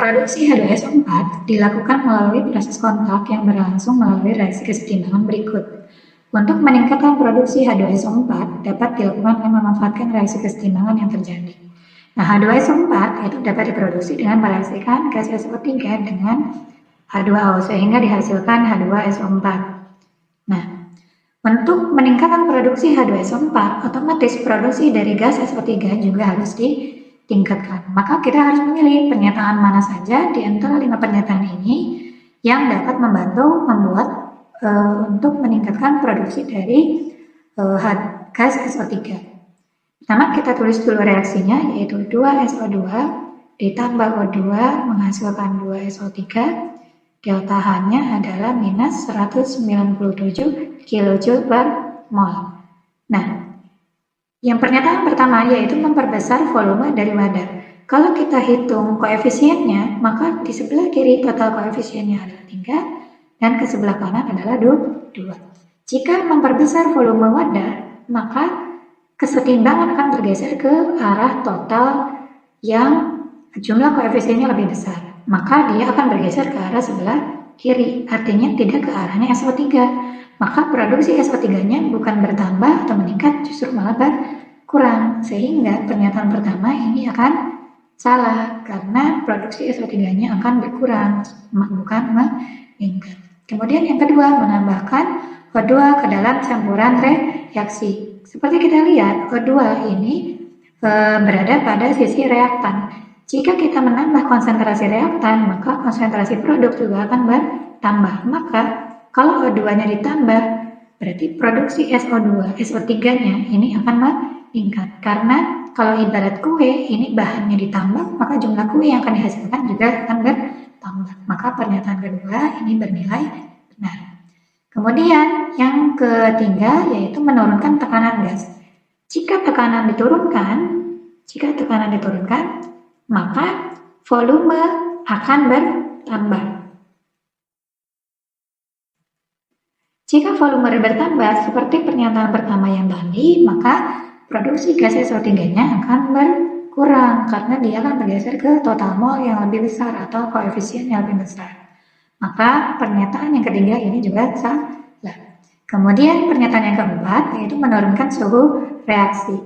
Produksi H2SO4 dilakukan melalui proses kontak yang berlangsung melalui reaksi kesetimbangan berikut. Untuk meningkatkan produksi H2SO4 dapat dilakukan dengan memanfaatkan reaksi kesetimbangan yang terjadi. Nah, H2SO4 itu dapat diproduksi dengan mereaksikan gas SO3 dengan H2O sehingga dihasilkan H2SO4. Nah, untuk meningkatkan produksi H2SO4, otomatis produksi dari gas SO3 juga harus ditingkatkan. Maka kita harus memilih pernyataan mana saja di antara 5 pernyataan ini yang dapat membantu membuat untuk meningkatkan produksi dari gas SO3. Pertama kita tulis dulu reaksinya, yaitu 2SO2 ditambah O2 menghasilkan 2SO3. Delta H-nya adalah minus 197 kJ per mol. Nah, yang pernyataan pertama yaitu memperbesar volume dari wadah. Kalau kita hitung koefisiennya, maka di sebelah kiri total koefisiennya adalah 3 dan ke sebelah kanan adalah 2. Jika memperbesar volume wadah, maka kesetimbangan akan bergeser ke arah total yang jumlah koefisiennya lebih besar. Maka dia akan bergeser ke arah sebelah kiri, artinya tidak ke arahnya SO3. Maka produksi SO3-nya bukan bertambah atau meningkat, justru malah berkurang. Sehingga pernyataan pertama ini akan salah, karena produksi SO3-nya akan berkurang, bukan meningkat. Kemudian yang kedua, menambahkan O2 ke dalam campuran reaksi. Seperti kita lihat, O2 ini berada pada sisi reaktan. Jika kita menambah konsentrasi reaktan, maka konsentrasi produk juga akan bertambah. Maka kalau O2-nya ditambah, berarti produksi SO2, SO3-nya ini akan meningkat. Karena kalau ibarat kue, ini bahannya ditambah, maka jumlah kue yang akan dihasilkan juga akan bertambah. Maka pernyataan kedua ini bernilai benar. Kemudian yang ketiga yaitu menurunkan tekanan gas. Jika tekanan diturunkan, maka volume akan bertambah. Jika volume bertambah seperti pernyataan pertama yang tadi, maka produksi gas SO3-nya akan berkurang karena dia akan bergeser ke total mol yang lebih besar atau koefisien yang lebih besar. Maka pernyataan yang ketiga ini juga salah. Kemudian pernyataan yang keempat yaitu menurunkan suhu reaksi.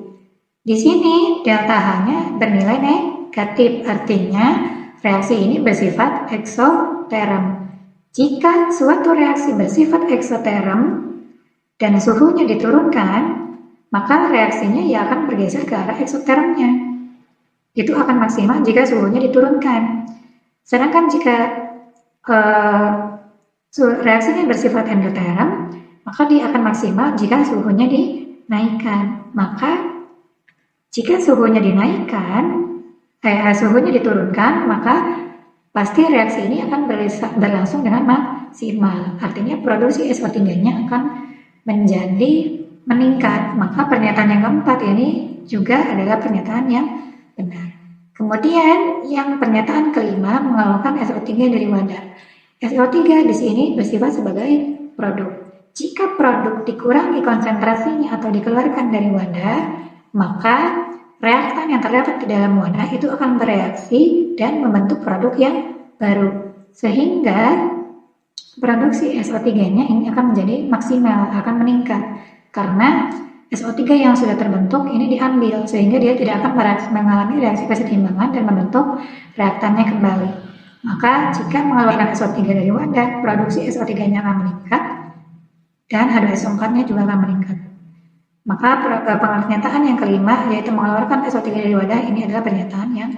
Di sini delta H-nya bernilai negatif, artinya reaksi ini bersifat eksoterm. Jika suatu reaksi bersifat eksoterm dan suhunya diturunkan, maka reaksinya ya akan bergeser ke arah eksotermnya. Itu akan maksimal jika suhunya diturunkan. Sedangkan jika reaksinya bersifat endoterm, maka dia akan maksimal jika suhunya dinaikkan. Maka jika suhunya diturunkan, maka pasti reaksi ini akan berlangsung dengan maksimal. Artinya produksi SO3-nya akan menjadi meningkat. Maka pernyataan yang keempat ini juga adalah pernyataan yang benar. Kemudian yang pernyataan kelima mengeluarkan SO3 dari wadah. SO3 di sini bersifat sebagai produk. Jika produk dikurangi konsentrasinya atau dikeluarkan dari wadah, maka reaktan yang terdapat di dalam wadah itu akan bereaksi dan membentuk produk yang baru. Sehingga produksi SO3-nya ini akan menjadi maksimal, akan meningkat. Karena SO3 yang sudah terbentuk ini diambil, sehingga dia tidak akan mengalami reaksi kesetimbangan dan membentuk reaktannya kembali. Maka jika mengeluarkan SO3 dari wadah, produksi SO3-nya akan meningkat dan H2SO4-nya juga akan meningkat. Maka pernyataan yang kelima yaitu mengeluarkan SO3 dari wadah ini adalah pernyataan yang